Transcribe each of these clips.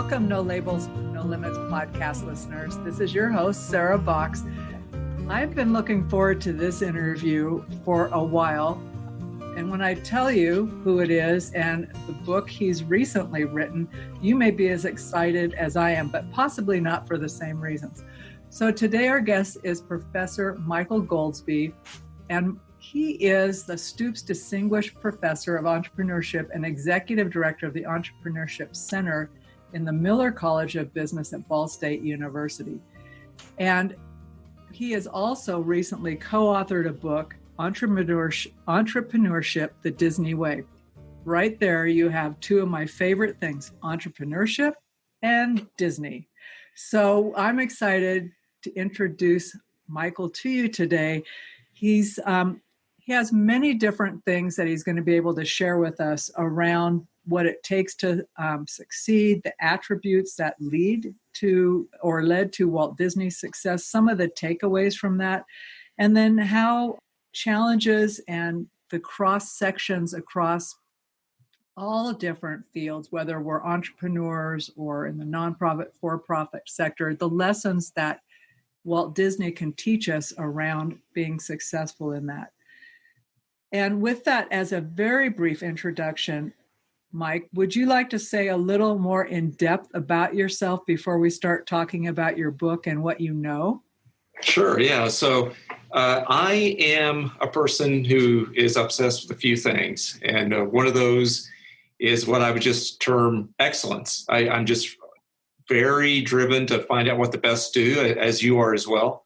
Welcome, No Labels, No Limits podcast listeners. This is your host, Sarah Box. I've been looking forward to this interview for a while. And when I tell you who it is and the book he's recently written, you may be as excited as I am, but possibly not for the same reasons. So today our guest is Professor Michael Goldsby, and he is the Stoops Distinguished Professor of Entrepreneurship and Executive Director of the Entrepreneurship Center in the Miller College of Business at Ball State University. And he has also recently co-authored a book, Entrepreneurship the Disney Way. Right there, you have two of my favorite things, entrepreneurship and Disney. So I'm excited to introduce Michael to you today. He has many different things that he's going to be able to share with us around what it takes to succeed, the attributes that lead to or led to Walt Disney's success, some of the takeaways from that, and then how challenges and the cross sections across all different fields, whether we're entrepreneurs or in the nonprofit, for-profit sector, the lessons that Walt Disney can teach us around being successful in that. And with that, as a very brief introduction, Mike, would you like to say a little more in depth about yourself before we start talking about your book and what you know? Sure, yeah. So I am a person who is obsessed with a few things. And one of those is what I would just term excellence. I'm just very driven to find out what the best do, as you are as well.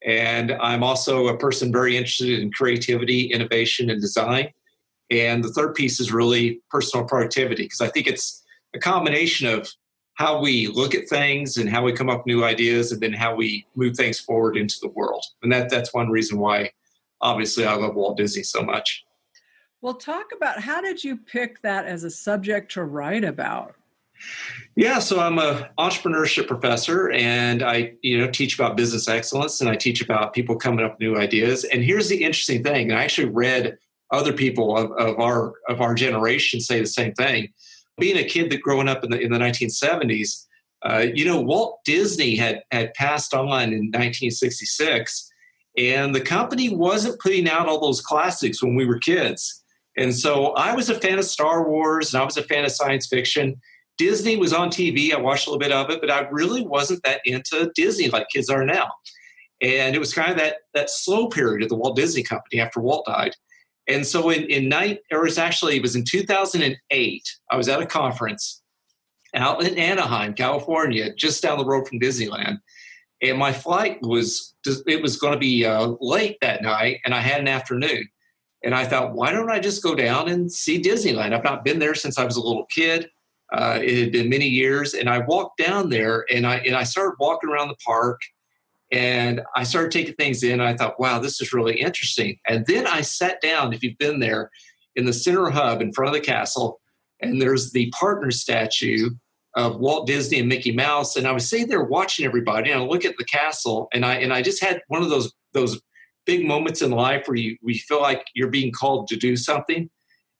And I'm also a person very interested in creativity, innovation, and design. And the third piece is really personal productivity, because I think it's a combination of how we look at things and how we come up with new ideas and then how we move things forward into the world. And that's one reason why, obviously, I love Walt Disney so much. Well, talk about how did you pick that as a subject to write about? Yeah, so I'm an entrepreneurship professor, and I teach about business excellence, and I teach about people coming up with new ideas. And here's the interesting thing. I actually read other people of our generation say the same thing. Being a kid that growing up in the 1970s, Walt Disney had passed on in 1966, and the company wasn't putting out all those classics when we were kids. And so I was a fan of Star Wars, and I was a fan of science fiction. Disney was on TV. I watched a little bit of it, but I really wasn't that into Disney like kids are now. And it was kind of that slow period of the Walt Disney Company after Walt died. And so it was in 2008, I was at a conference out in Anaheim, California, just down the road from Disneyland. And my flight was going to be late that night, and I had an afternoon. And I thought, why don't I just go down and see Disneyland? I've not been there since I was a little kid. It had been many years. And I walked down there, and I started walking around the park. And I started taking things in. And I thought, wow, this is really interesting. And then I sat down, if you've been there, in the center hub in front of the castle. And there's the partner statue of Walt Disney and Mickey Mouse. And I was sitting there watching everybody. And I look at the castle. And I just had one of those big moments in life where you feel like you're being called to do something.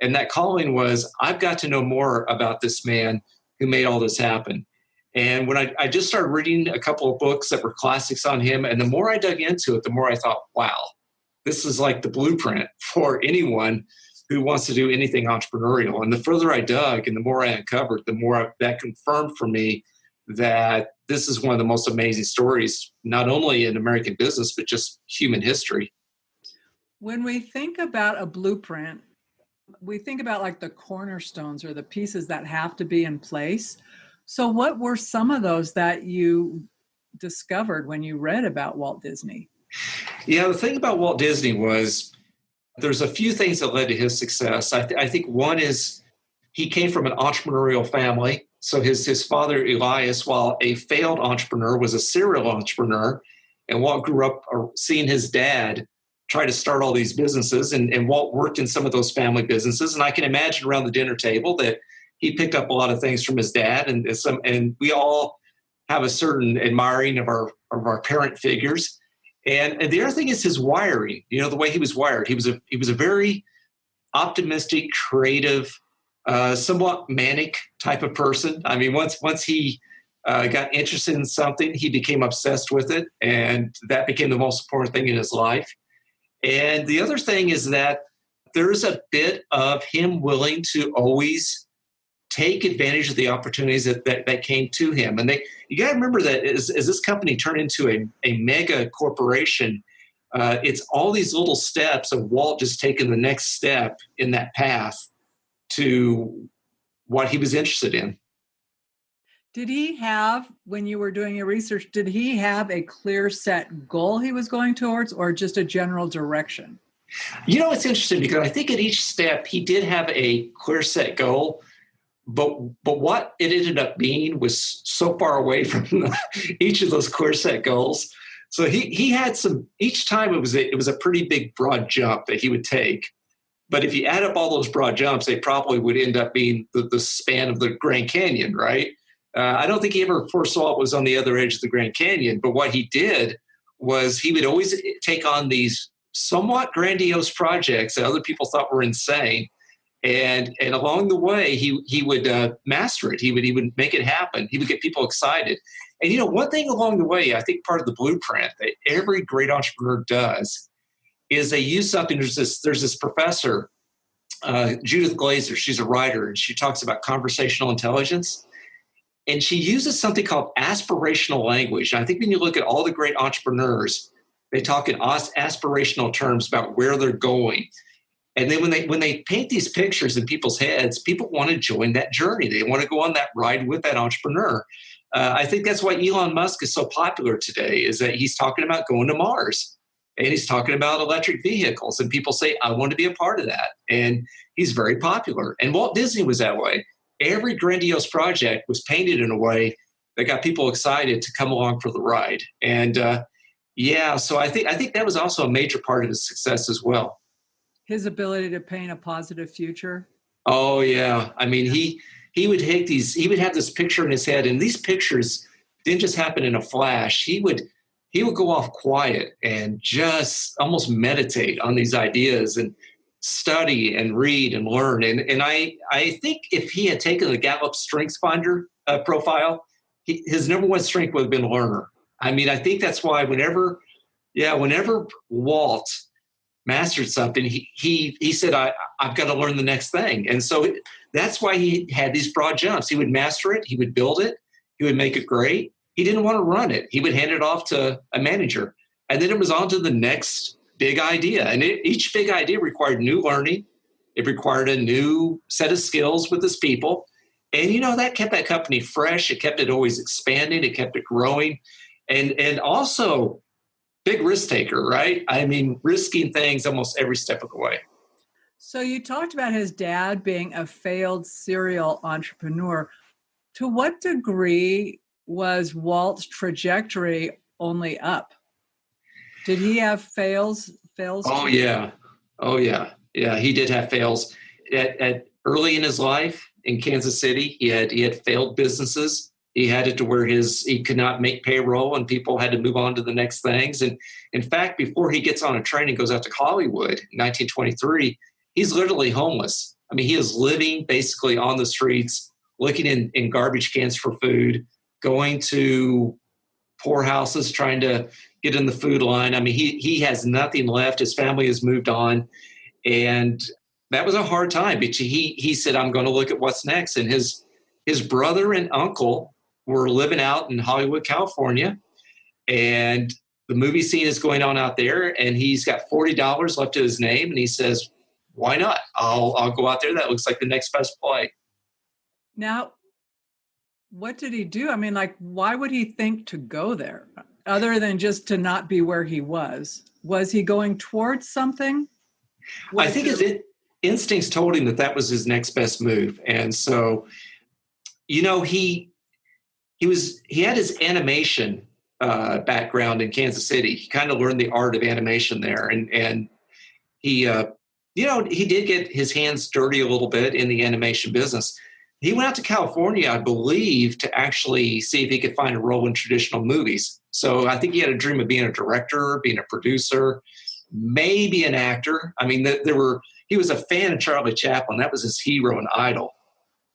And that calling was, I've got to know more about this man who made all this happen. And when I just started reading a couple of books that were classics on him, and the more I dug into it, the more I thought, wow, this is like the blueprint for anyone who wants to do anything entrepreneurial. And the further I dug and the more I uncovered, the more that confirmed for me that this is one of the most amazing stories, not only in American business, but just human history. When we think about a blueprint, we think about like the cornerstones or the pieces that have to be in place. So what were some of those that you discovered when you read about Walt Disney? Yeah, the thing about Walt Disney was there's a few things that led to his success. I think one is he came from an entrepreneurial family. So his father, Elias, while a failed entrepreneur, was a serial entrepreneur. And Walt grew up seeing his dad try to start all these businesses. And Walt worked in some of those family businesses. And I can imagine around the dinner table that he picked up a lot of things from his dad, and we all have a certain admiring of our parent figures. And the other thing is his wiring. The way he was wired. He was a very optimistic, creative somewhat manic type of person. I mean, once he got interested in something, he became obsessed with it, and that became the most important thing in his life. And the other thing is that there's a bit of him willing to always take advantage of the opportunities that came to him. And you got to remember that as this company turned into a mega corporation, it's all these little steps of Walt just taking the next step in that path to what he was interested in. Did he have, when you were doing your research, did he have a clear set goal he was going towards, or just a general direction? It's interesting because I think at each step he did have a clear set goal, but what it ended up being was so far away from each of those clear set goals. So he had each time it was a pretty big broad jump that he would take. But if you add up all those broad jumps, they probably would end up being the span of the Grand Canyon, right? I don't think he ever foresaw it was on the other edge of the Grand Canyon. But what he did was he would always take on these somewhat grandiose projects that other people thought were insane. And along the way, he would master it. He would make it happen. He would get people excited. And, one thing along the way, I think part of the blueprint that every great entrepreneur does is they use something. There's this professor, Judith Glaser. She's a writer, and she talks about conversational intelligence. And she uses something called aspirational language. And I think when you look at all the great entrepreneurs, they talk in aspirational terms about where they're going. And then when they paint these pictures in people's heads, people want to join that journey. They want to go on that ride with that entrepreneur. I think that's why Elon Musk is so popular today, is that he's talking about going to Mars. And he's talking about electric vehicles. And people say, I want to be a part of that. And he's very popular. And Walt Disney was that way. Every grandiose project was painted in a way that got people excited to come along for the ride. And so I think that was also a major part of his success as well. His ability to paint a positive future. Oh yeah. I mean, he would take he would have this picture in his head, and these pictures didn't just happen in a flash. He would go off quiet and just almost meditate on these ideas and study and read and learn. And I think if he had taken the Gallup Strengths Finder profile, his number one strength would have been learner. I mean, I think that's why whenever Walt mastered something, he said, I've got to learn the next thing. And so that's why he had these broad jumps. He would master it. He would build it. He would make it great. He didn't want to run it. He would hand it off to a manager. And then it was on to the next big idea. And each big idea required new learning. It required a new set of skills with his people. And, that kept that company fresh. It kept it always expanding. It kept it growing. And also big risk taker, right? I mean, risking things almost every step of the way. So you talked about his dad being a failed serial entrepreneur. To what degree was Walt's trajectory only up? Did he have fails? Oh yeah. Yeah, he did have fails. At early in his life in Kansas City, he had failed businesses. He had it to where he could not make payroll, and people had to move on to the next things. And in fact, before he gets on a train and goes out to Hollywood in 1923, he's literally homeless. I mean, he is living basically on the streets, looking in garbage cans for food, going to poorhouses, trying to get in the food line. I mean, he has nothing left. His family has moved on. And that was a hard time. But he said, I'm going to look at what's next. And his brother and uncle were living out in Hollywood, California. And the movie scene is going on out there. And he's got $40 left to his name. And he says, why not? I'll go out there. That looks like the next best play. Now, what did he do? I mean, why would he think to go there other than just to not be where he was? Was he going towards something? I think his instincts told him that was his next best move. And so, he had his animation background in Kansas City. He kind of learned the art of animation there. And he, he did get his hands dirty a little bit in the animation business. He went out to California, I believe, to actually see if he could find a role in traditional movies. So I think he had a dream of being a director, being a producer, maybe an actor. I mean, there were, he was a fan of Charlie Chaplin. That was his hero and idol.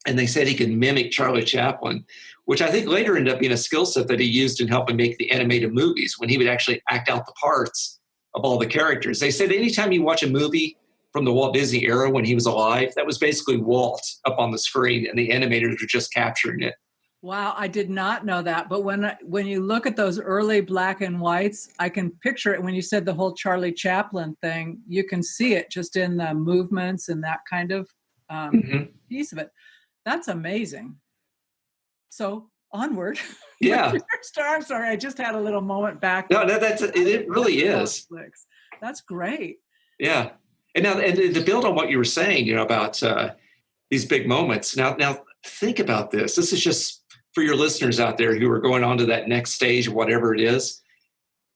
And they said he could mimic Charlie Chaplin, which I think later ended up being a skill set that he used in helping make the animated movies when he would actually act out the parts of all the characters. They said anytime you watch a movie from the Walt Disney era when he was alive, that was basically Walt up on the screen and the animators were just capturing it. Wow, I did not know that. But when you look at those early black and whites, I can picture it. When you said the whole Charlie Chaplin thing, you can see it just in the movements and that kind of piece of it. That's amazing. So onward. Yeah. I'm sorry, I just had a little moment back. No, it really is. That's great. Yeah. And now, and to build on what you were saying, about these big moments. Now think about this. This is just for your listeners out there who are going on to that next stage, whatever it is.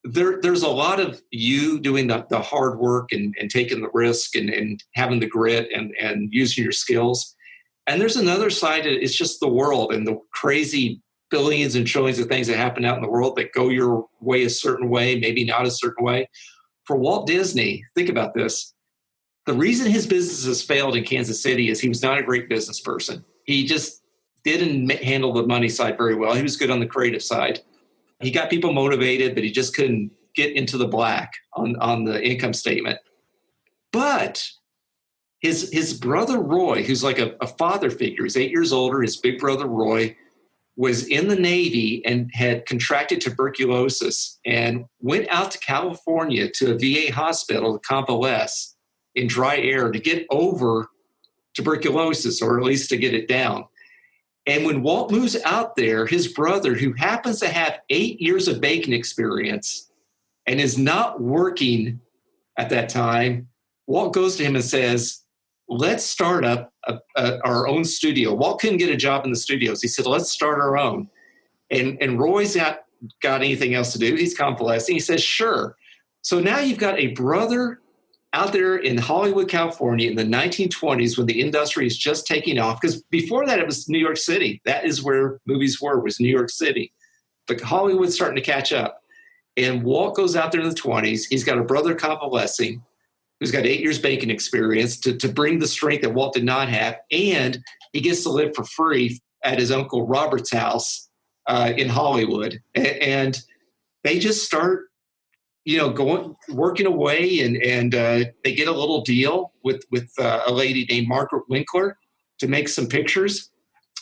There's a lot of you doing the hard work and taking the risk and having the grit and using your skills. And there's another side. It's just the world and the crazy billions and trillions of things that happen out in the world that go your way a certain way, maybe not a certain way. For Walt Disney, think about this. The reason his businesses failed in Kansas City is he was not a great business person. He just didn't handle the money side very well. He was good on the creative side. He got people motivated, but he just couldn't get into the black on the income statement. But his brother Roy, who's like a father figure, he's 8 years older, his big brother Roy was in the Navy and had contracted tuberculosis and went out to California to a VA hospital to convalesce in dry air to get over tuberculosis, or at least to get it down. And when Walt moves out there, his brother, who happens to have 8 years of baking experience and is not working at that time, Walt goes to him and says, let's start up our own studio. Walt couldn't get a job in the studios. He said, let's start our own. And Roy's not got anything else to do. He's convalescing. He says, sure. So now you've got a brother out there in Hollywood, California in the 1920s when the industry is just taking off. Because before that, it was New York City. That is where movies were, was New York City. But Hollywood's starting to catch up. And Walt goes out there in the 20s. He's got a brother convalescing who's got 8 years baking experience to bring the strength that Walt did not have. And he gets to live for free at his uncle Robert's house in Hollywood. And they just start, working away, and they get a little deal with a lady named Margaret Winkler to make some pictures,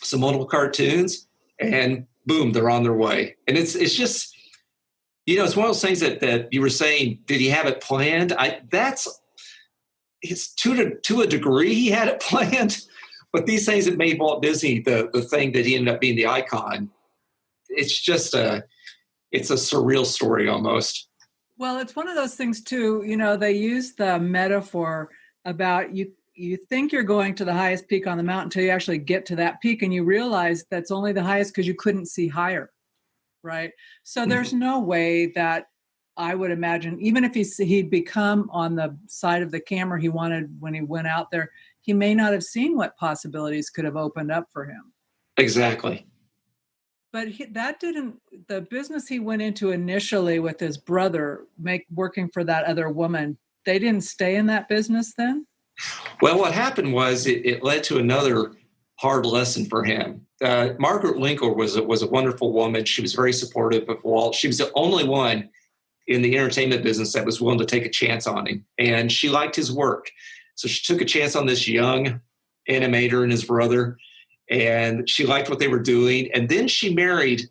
some little cartoons, and boom, they're on their way. And it's just, it's one of those things that you were saying, did he have it planned? It's to a degree he had it planned, but these things that made Walt Disney the thing that he ended up being the icon, it's just it's a surreal story almost. Well, it's one of those things too, they use the metaphor about you think you're going to the highest peak on the mountain until you actually get to that peak, and you realize that's only the highest because you couldn't see higher, right? So there's no way that I would imagine, even if he'd become on the side of the camera he wanted when he went out there, he may not have seen what possibilities could have opened up for him. Exactly. But the business he went into initially with his brother, working for that other woman, they didn't stay in that business then? Well, what happened was it led to another hard lesson for him. Margaret Winkler was a wonderful woman. She was very supportive of Walt. She was the only one in the entertainment business that was willing to take a chance on him. And she liked his work. So she took a chance on this young animator and his brother, and she liked what they were doing. And then she married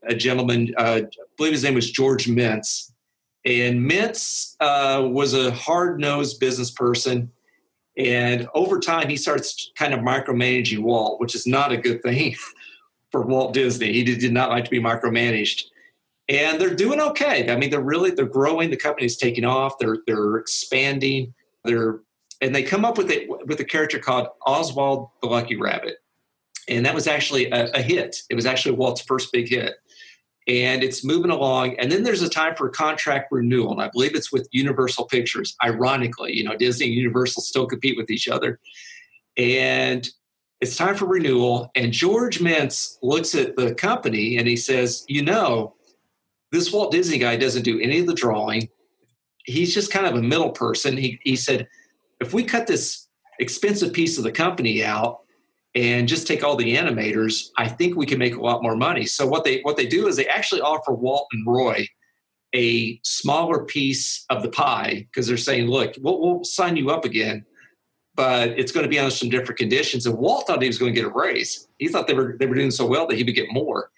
a gentleman, I believe his name was George Mintz. And Mintz was a hard-nosed business person. And over time, he starts kind of micromanaging Walt, which is not a good thing for Walt Disney. He did not like to be micromanaged. And they're doing okay. I mean, they're growing. The company's taking off. They're expanding. And they come up with a character called Oswald the Lucky Rabbit. And that was actually a hit. It was actually Walt's first big hit. And it's moving along. And then there's a time for contract renewal. And I believe it's with Universal Pictures. Ironically, Disney and Universal still compete with each other. And it's time for renewal. And George Mintz looks at the company and he says, this Walt Disney guy doesn't do any of the drawing. He's just kind of a middle person. He said, if we cut this expensive piece of the company out and just take all the animators, I think we can make a lot more money. So what they do is they actually offer Walt and Roy a smaller piece of the pie, because they're saying, look, we'll sign you up again, but it's going to be on some different conditions. And Walt thought he was going to get a raise. He thought they were doing so well that he would get more.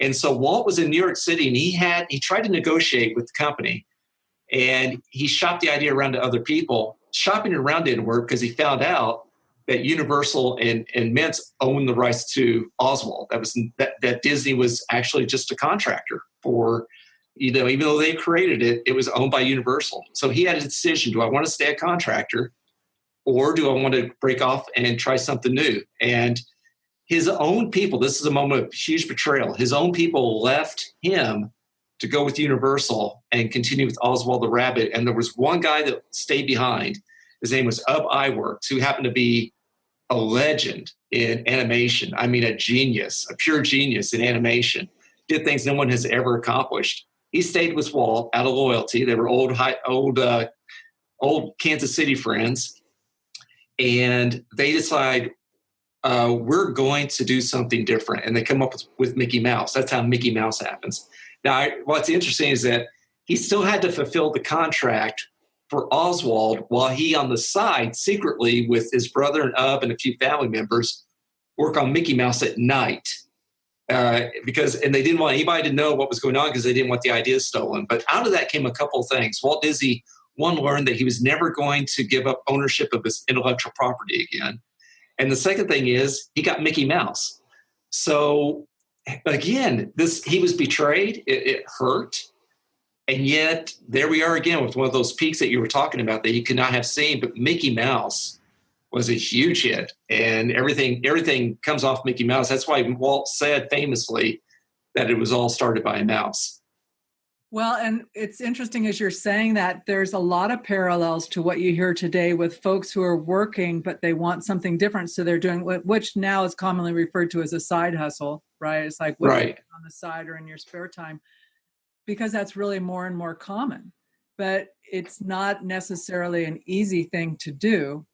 And so Walt was in New York City, and he tried to negotiate with the company, and he shopped the idea around to other people. Shopping it around didn't work because he found out that Universal and Mintz owned the rights to Oswald. That Disney was actually just a contractor for, even though they created it, it was owned by Universal. So he had a decision: do I want to stay a contractor, or do I want to break off and try something new? And his own people, this is a moment of huge betrayal. His own people left him to go with Universal and continue with Oswald the Rabbit. And there was one guy that stayed behind. His name was Ub Iwerks, who happened to be a legend in animation. I mean, a genius, a pure genius in animation. Did things no one has ever accomplished. He stayed with Walt out of loyalty. They were old Kansas City friends. And they decide, we're going to do something different. And they come up with Mickey Mouse. That's how Mickey Mouse happens. Now, what's interesting is that he still had to fulfill the contract for Oswald while he, on the side, secretly with his brother and Ub and a few family members, work on Mickey Mouse at night. And they didn't want anybody to know what was going on because they didn't want the ideas stolen. But out of that came a couple of things. Walt Disney, one, learned that he was never going to give up ownership of his intellectual property again. And the second thing is he got Mickey Mouse. So again, he was betrayed. It hurt. And yet there we are again with one of those peaks that you were talking about that you could not have seen. But Mickey Mouse was a huge hit, and everything comes off Mickey Mouse. That's why Walt said famously that it was all started by a mouse. Well, and it's interesting as you're saying that there's a lot of parallels to what you hear today with folks who are working, but they want something different. So they're doing which now is commonly referred to as a side hustle, right? It's like what you do on the side or in your spare time, because that's really more and more common. But it's not necessarily an easy thing to do.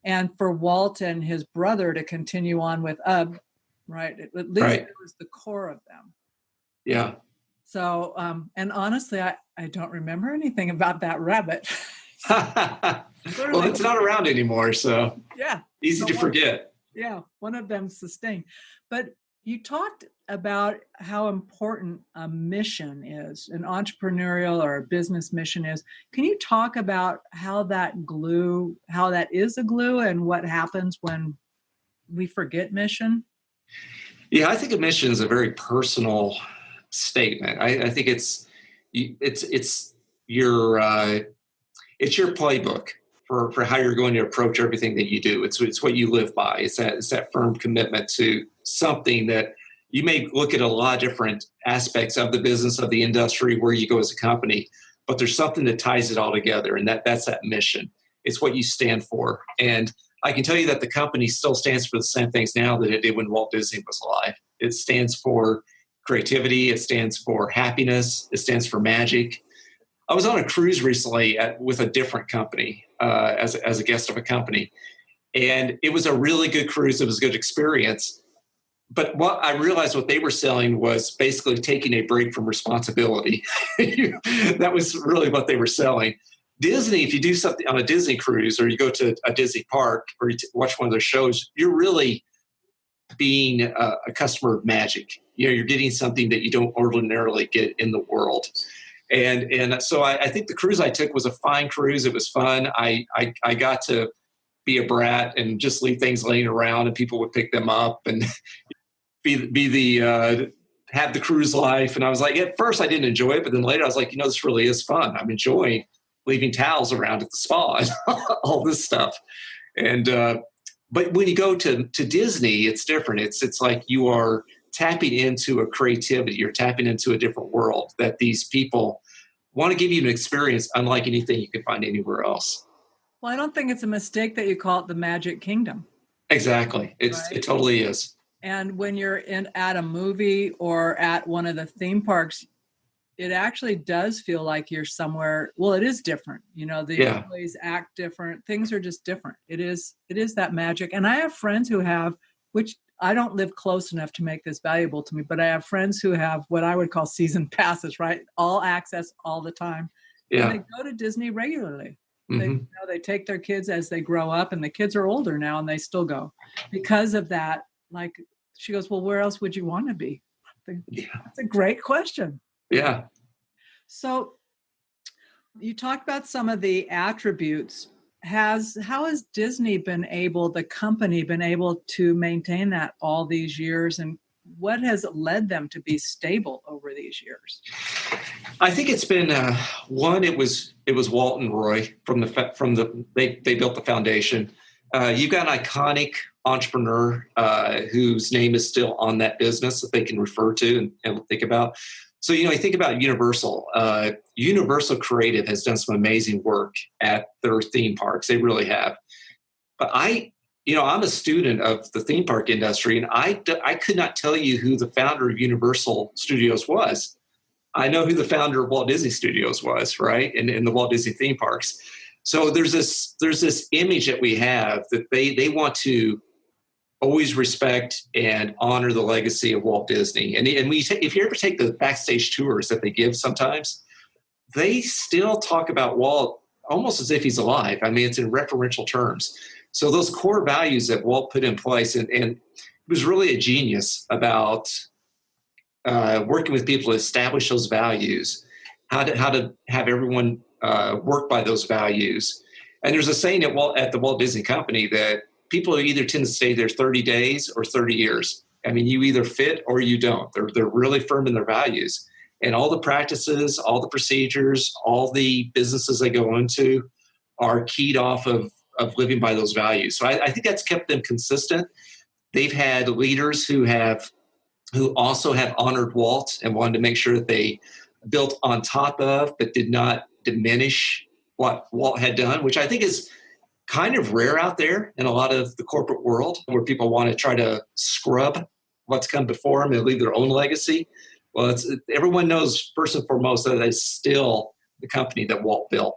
And for Walt and his brother to continue on with Ub, right? At least it was the core of them. Yeah. So, and honestly, I don't remember anything about that rabbit. Well, it's not around anymore, so yeah, easy to forget. Yeah, one of them sustained. But you talked about how important a mission is, an entrepreneurial or a business mission is. Can you talk about how that is a glue and what happens when we forget mission? Yeah, I think a mission is a very personal statement. I think it's your playbook for how you're going to approach everything that you do. It's what you live by. It's that firm commitment to something that you may look at a lot of different aspects of the business, of the industry, where you go as a company, but there's something that ties it all together, and that's that mission. It's what you stand for. And I can tell you that the company still stands for the same things now that it did when Walt Disney was alive. It stands for creativity. It stands for happiness. It stands for magic. I was on a cruise recently with a different company as a guest of a company, and it was a really good cruise. It was a good experience. But what I realized what they were selling was basically taking a break from responsibility. That was really what they were selling. Disney, if you do something on a Disney cruise or you go to a Disney park or you watch one of their shows, you're really being a customer of magic. You're getting something that you don't ordinarily get in the world. And so I think the cruise I took was a fine cruise. It was fun. I got to be a brat and just leave things laying around and people would pick them up and have the cruise life. And I was like, at first I didn't enjoy it, but then later I was like, this really is fun. I'm enjoying leaving towels around at the spa and all this stuff. And, but when you go to Disney, it's different. It's like you are tapping into a creativity. You're tapping into a different world that these people want to give you an experience unlike anything you can find anywhere else. Well, I don't think it's a mistake that you call it the Magic Kingdom. Exactly. It totally is. And when you're at a movie or at one of the theme parks, it actually does feel like you're somewhere. Well, it is different. The employees act different. Things are just different. It is that magic. And I have friends who have, which I don't live close enough to make this valuable to me, but I have friends who have what I would call season passes, right? All access all the time. Yeah. And they go to Disney regularly. They take their kids as they grow up, and the kids are older now and they still go because of that. Like, she goes, well, where else would you want to be? That's a great question. Yeah. So you talked about some of the attributes. How has Disney the company been able to maintain that all these years, and what has led them to be stable over these years? I think it's been one. It was Walt and Roy they built the foundation. You've got an iconic entrepreneur whose name is still on that business that they can refer to and think about. So, you think about Universal. Universal Creative has done some amazing work at their theme parks. They really have. But I'm a student of the theme park industry, and I could not tell you who the founder of Universal Studios was. I know who the founder of Walt Disney Studios was, right? In the Walt Disney theme parks. So there's this image that we have that they want to always respect and honor the legacy of Walt Disney. And if you ever take the backstage tours that they give sometimes, they still talk about Walt almost as if he's alive. I mean, it's in referential terms. So those core values that Walt put in place, and he was really a genius about working with people to establish those values, how to have everyone work by those values. And there's a saying at the Walt Disney Company that people either tend to stay there 30 days or 30 years. I mean, you either fit or you don't. They're really firm in their values. And all the practices, all the procedures, all the businesses they go into are keyed off of living by those values. So I think that's kept them consistent. They've had leaders who also have honored Walt and wanted to make sure that they built on top of, but did not diminish what Walt had done, which I think is kind of rare out there in a lot of the corporate world, where people want to try to scrub what's come before them and leave their own legacy. Well, everyone knows first and foremost that it's still the company that Walt built.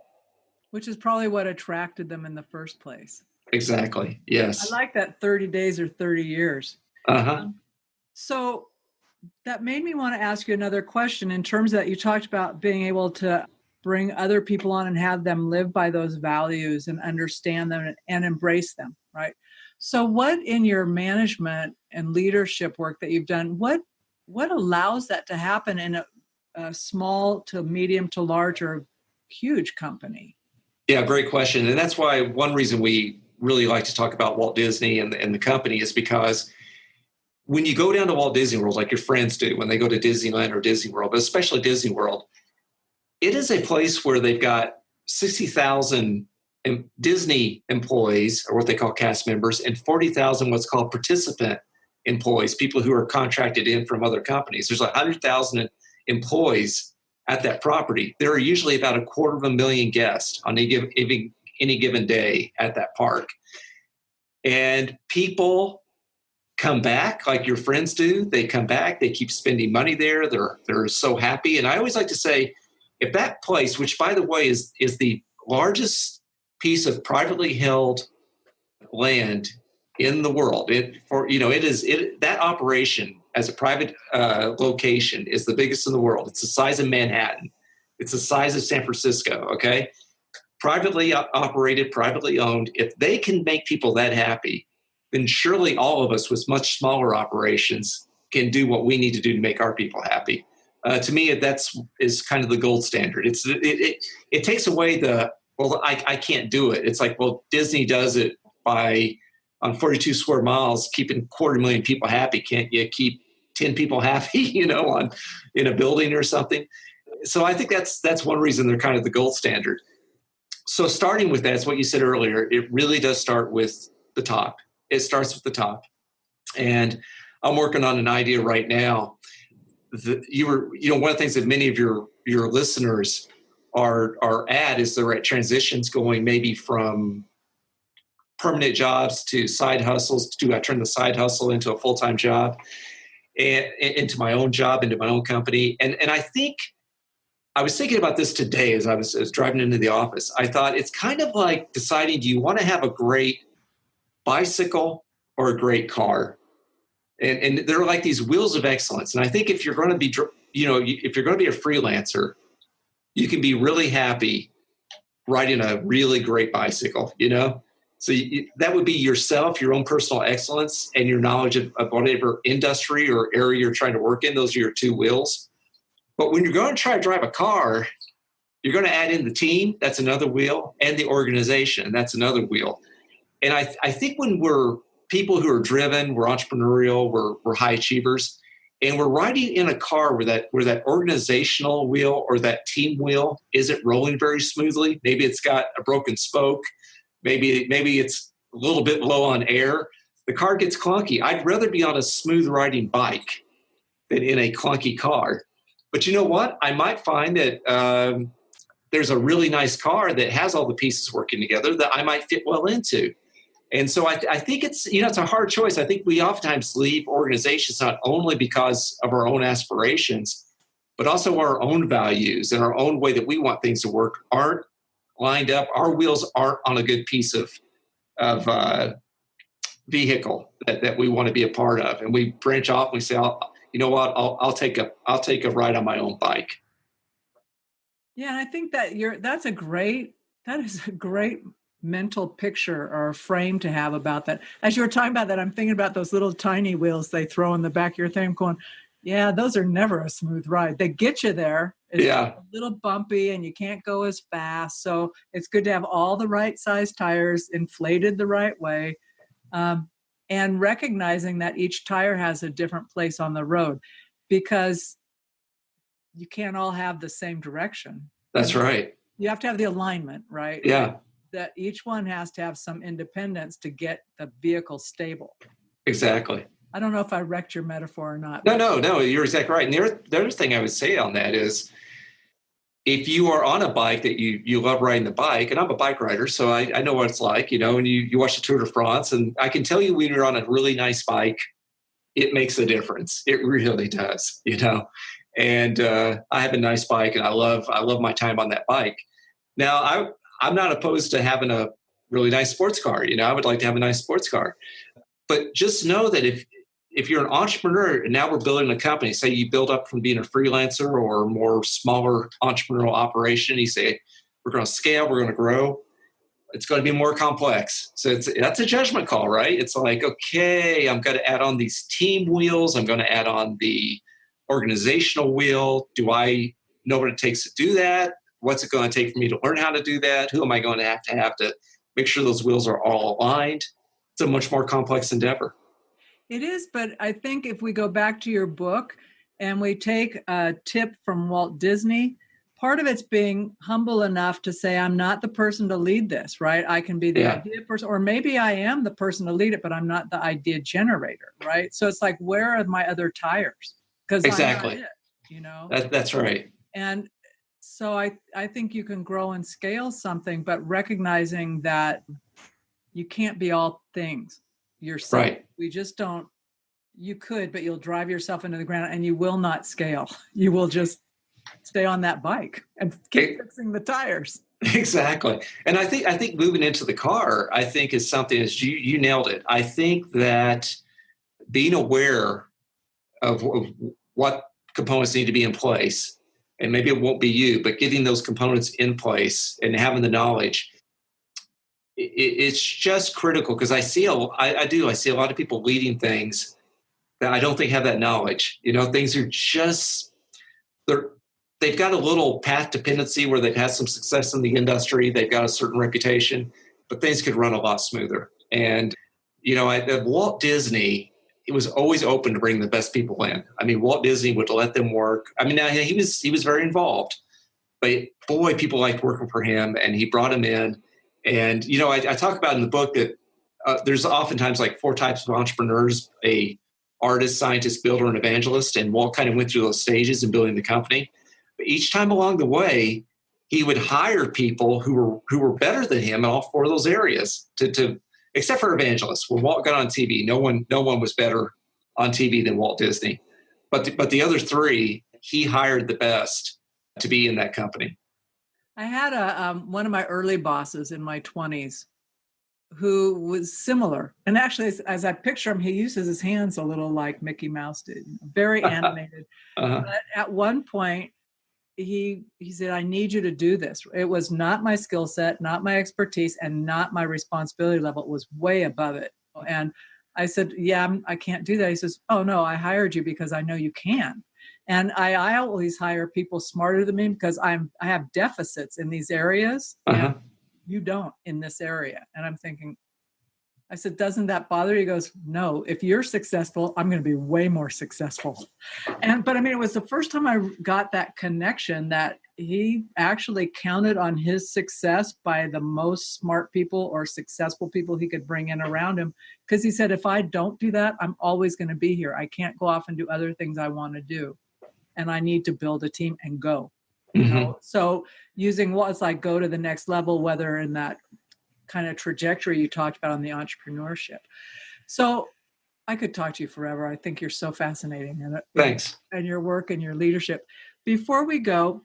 Which is probably what attracted them in the first place. Exactly. Yes. I like that 30 days or 30 years. Uh-huh. So that made me want to ask you another question in terms that you talked about being able to bring other people on and have them live by those values and understand them and embrace them, right? So what in your management and leadership work that you've done, what allows that to happen in a small to medium to large or huge company? Yeah, great question. And that's why one reason we really like to talk about Walt Disney and the company is because when you go down to Walt Disney World, like your friends do when they go to Disneyland or Disney World, but especially Disney World, it is a place where they've got 60,000 Disney employees, or what they call cast members, and 40,000 what's called participant employees, people who are contracted in from other companies. There's 100,000 employees at that property. There are usually about 250,000 guests on any given day at that park. And people come back like your friends do. They come back, they keep spending money there. They're so happy. And I always like to say, if that place, which by the way is the largest piece of privately held land in the world, that operation as a private location is the biggest in the world. It's the size of Manhattan. It's the size of San Francisco. Okay, privately operated, privately owned. If they can make people that happy, then surely all of us with much smaller operations can do what we need to do to make our people happy. To me, is kind of the gold standard. It takes away I can't do it. It's like, well, Disney does it by on 42 square miles, keeping 250,000 people happy. Can't you keep 10 people happy, in a building or something? So I think that's one reason they're kind of the gold standard. So starting with that, it's what you said earlier. It really does start with the top. It starts with the top. And I'm working on an idea right now. One of the things that many of your listeners are at is they're at transitions going maybe from permanent jobs to side hustles. I turn the side hustle into a full-time job and into my own job, into my own company. And I think I was thinking about this today as I was driving into the office. I thought it's kind of like deciding, do you want to have a great bicycle or a great car? And they're like these wheels of excellence. And I think if you're going to be, if you're going to be a freelancer, you can be really happy riding a really great bicycle, So that would be yourself, your own personal excellence, and your knowledge of whatever industry or area you're trying to work in. Those are your two wheels. But when you're going to try to drive a car, you're going to add in the team. That's another wheel. And the organization. That's another wheel. And I think when we're people who are driven, we're entrepreneurial, we're high achievers, and we're riding in a car where that organizational wheel or that team wheel isn't rolling very smoothly. Maybe it's got a broken spoke. Maybe it's a little bit low on air. The car gets clunky. I'd rather be on a smooth riding bike than in a clunky car. But you know what? I might find that there's a really nice car that has all the pieces working together that I might fit well into. And so I think it's a hard choice. I think we oftentimes leave organizations not only because of our own aspirations, but also our own values and our own way that we want things to work aren't lined up. Our wheels aren't on a good piece of vehicle that we want to be a part of. And we branch off and we say, you know what, I'll take a ride on my own bike. Yeah, and I think that that is a great mental picture or a frame to have about that. As you were talking about that, I'm thinking about those little tiny wheels they throw in the back of your thing, going, yeah, those are never a smooth ride. They get you there. It's a little bumpy and you can't go as fast. So it's good to have all the right size tires inflated the right way. And recognizing that each tire has a different place on the road, because you can't all have the same direction. That's right. You have to have the alignment, right? Yeah. That each one has to have some independence to get the vehicle stable. Exactly. I don't know if I wrecked your metaphor or not. No, you're exactly right. And the other thing I would say on that is, if you are on a bike that you love riding the bike, and I'm a bike rider, so I know what it's like, and you watch the Tour de France, and I can tell you when you're on a really nice bike, it makes a difference. It really does, And I have a nice bike, and I love my time on that bike. Now, I'm not opposed to having a really nice sports car. I would like to have a nice sports car. But just know that if you're an entrepreneur and now we're building a company, say you build up from being a freelancer or a more smaller entrepreneurial operation, you say, we're going to scale, we're going to grow. It's going to be more complex. So that's a judgment call, right? It's like, okay, I'm going to add on these team wheels. I'm going to add on the organizational wheel. Do I know what it takes to do that? What's it going to take for me to learn how to do that? Who am I going to have to make sure those wheels are all aligned? It's a much more complex endeavor. It is, but I think if we go back to your book and we take a tip from Walt Disney, part of it's being humble enough to say, I'm not the person to lead this, right? I can be the idea person, or maybe I am the person to lead it, but I'm not the idea generator, right? So it's like, where are my other tires? Because exactly. I'm not it, That's right. And so I think you can grow and scale something, but recognizing that you can't be all things yourself. Right. We just don't. You could, but you'll drive yourself into the ground and you will not scale. You will just stay on that bike and keep fixing the tires. Exactly. And I think moving into the car, I think is something, as you nailed it. I think that being aware of what components need to be in place, and maybe it won't be you, but getting those components in place and having the knowledge, it's just critical, because I see a lot of people leading things that I don't think have that knowledge. Things are just, they've got a little path dependency where they've had some success in the industry. They've got a certain reputation, but things could run a lot smoother. And, at Walt Disney, it was always open to bring the best people in. I mean, Walt Disney would let them work. I mean, now he was very involved, but boy, people liked working for him, and he brought them in. And, I talk about in the book that there's oftentimes like 4 types of entrepreneurs: a artist, scientist, builder, and evangelist. And Walt kind of went through those stages in building the company. But each time along the way, he would hire people who were better than him in all 4 of those areas, to except for evangelists. When Walt got on TV, no one was better on TV than Walt Disney. But the other 3, he hired the best to be in that company. I had one of my early bosses in my 20s who was similar. And actually, as I picture him, he uses his hands a little like Mickey Mouse did, very animated. But at one point, he said, I need you to do this. It was not my skill set, not my expertise, and not my responsibility level. It was way above it. And I said, yeah, I can't do that. He says, oh, no, I hired you because I know you can. And I always hire people smarter than me because I have deficits in these areas. And you don't in this area. And I'm thinking, I said, doesn't that bother you? He goes, no, if you're successful, I'm going to be way more successful. But I mean, it was the first time I got that connection that he actually counted on his success by the most smart people or successful people he could bring in around him. Because he said, if I don't do that, I'm always going to be here. I can't go off and do other things I want to do. And I need to build a team and go. You know? So using what's like go to the next level, whether in that kind of trajectory you talked about on the entrepreneurship. So I could talk to you forever. I think you're so fascinating. Thanks. And your work and your leadership. Before we go,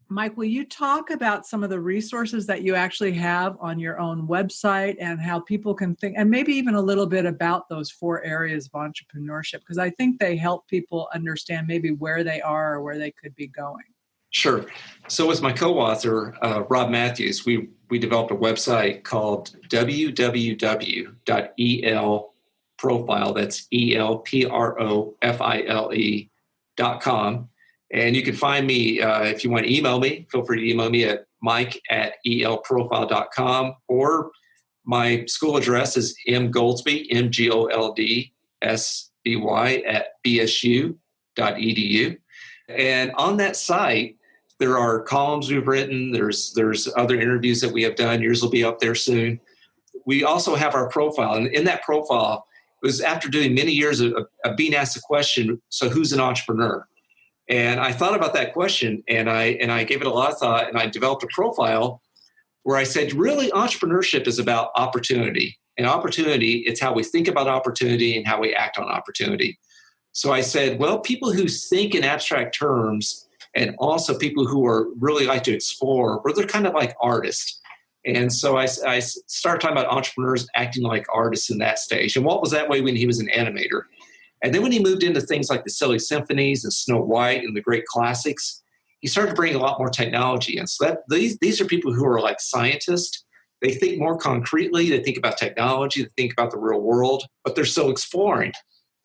Mike, will you talk about some of the resources that you actually have on your own website and how people can think, and maybe even a little bit about those 4 areas of entrepreneurship? Because I think they help people understand maybe where they are or where they could be going. Sure. So as my co-author, Rob Matthews, we developed a website called www.elprofile, that's elprofile.com. And you can find me, if you want to email me, feel free to email me at mike@elprofile.com, or my school address is mgoldsby, MGOLDSBY @bsu.edu. And on that site, there are columns we've written. There's other interviews that we have done. Yours will be up there soon. We also have our profile. And in that profile, it was after doing many years of being asked the question, so who's an entrepreneur? And I thought about that question, and I gave it a lot of thought, and I developed a profile where I said, really, entrepreneurship is about opportunity. And opportunity, it's how we think about opportunity and how we act on opportunity. So I said, well, people who think in abstract terms, and also people who are really like to explore, where they're kind of like artists. And so I started talking about entrepreneurs acting like artists in that stage. And Walt was that way when he was an animator. And then when he moved into things like the Silly Symphonies and Snow White and the great classics, he started to bring a lot more technology in. So these are people who are like scientists. They think more concretely. They think about technology. They think about the real world, but they're still exploring.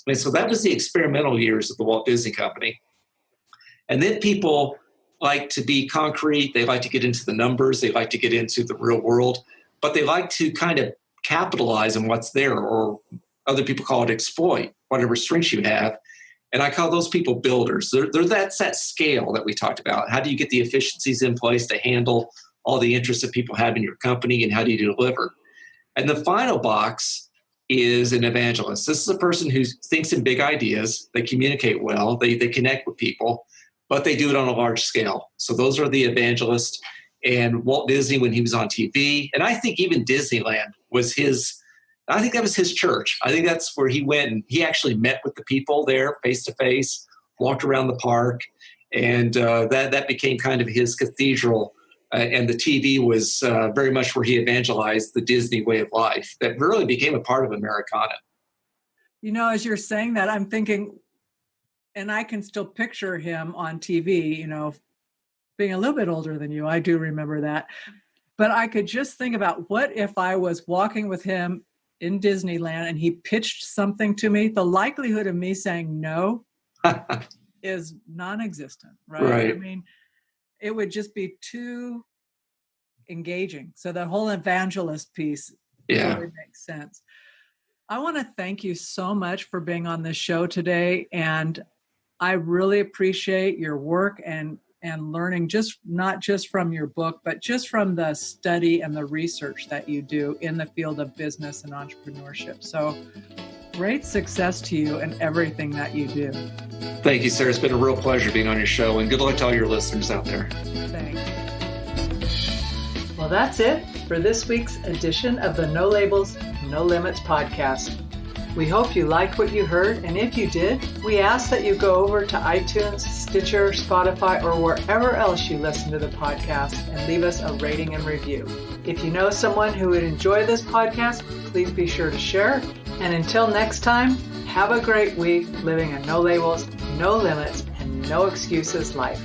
And so that was the experimental years of the Walt Disney Company. And then people like to be concrete. They like to get into the numbers. They like to get into the real world, but they like to kind of capitalize on what's there, or other people call it exploit, whatever strengths you have. And I call those people builders. That's that scale that we talked about. How do you get the efficiencies in place to handle all the interests that people have in your company, and how do you deliver? And the final box is an evangelist. This is a person who thinks in big ideas. They communicate well. They connect with people, but they do it on a large scale. So those are the evangelists. And Walt Disney, when he was on TV, and I think even Disneyland was I think that was his church. I think that's where he went, and he actually met with the people there face to face, walked around the park, and that became kind of his cathedral. And the TV was very much where he evangelized the Disney way of life that really became a part of Americana. You know, as you're saying that, I'm thinking, and I can still picture him on TV, you know, being a little bit older than you. I do remember that. But I could just think about, what if I was walking with him in Disneyland and he pitched something to me? The likelihood of me saying no is non-existent, right? I mean, it would just be too engaging. So the whole evangelist piece really makes sense. I want to thank you so much for being on this show today. And I really appreciate your work and learning, just not just from your book, but just from the study and the research that you do in the field of business and entrepreneurship. So great success to you in everything that you do. Thank you, Sarah. It's been a real pleasure being on your show, and good luck to all your listeners out there. Thanks. Well, that's it for this week's edition of the No Labels, No Limits podcast. We hope you liked what you heard, and if you did, we ask that you go over to iTunes, Stitcher, Spotify, or wherever else you listen to the podcast and leave us a rating and review. If you know someone who would enjoy this podcast, please be sure to share. And until next time, have a great week living a no labels, no limits, and no excuses life.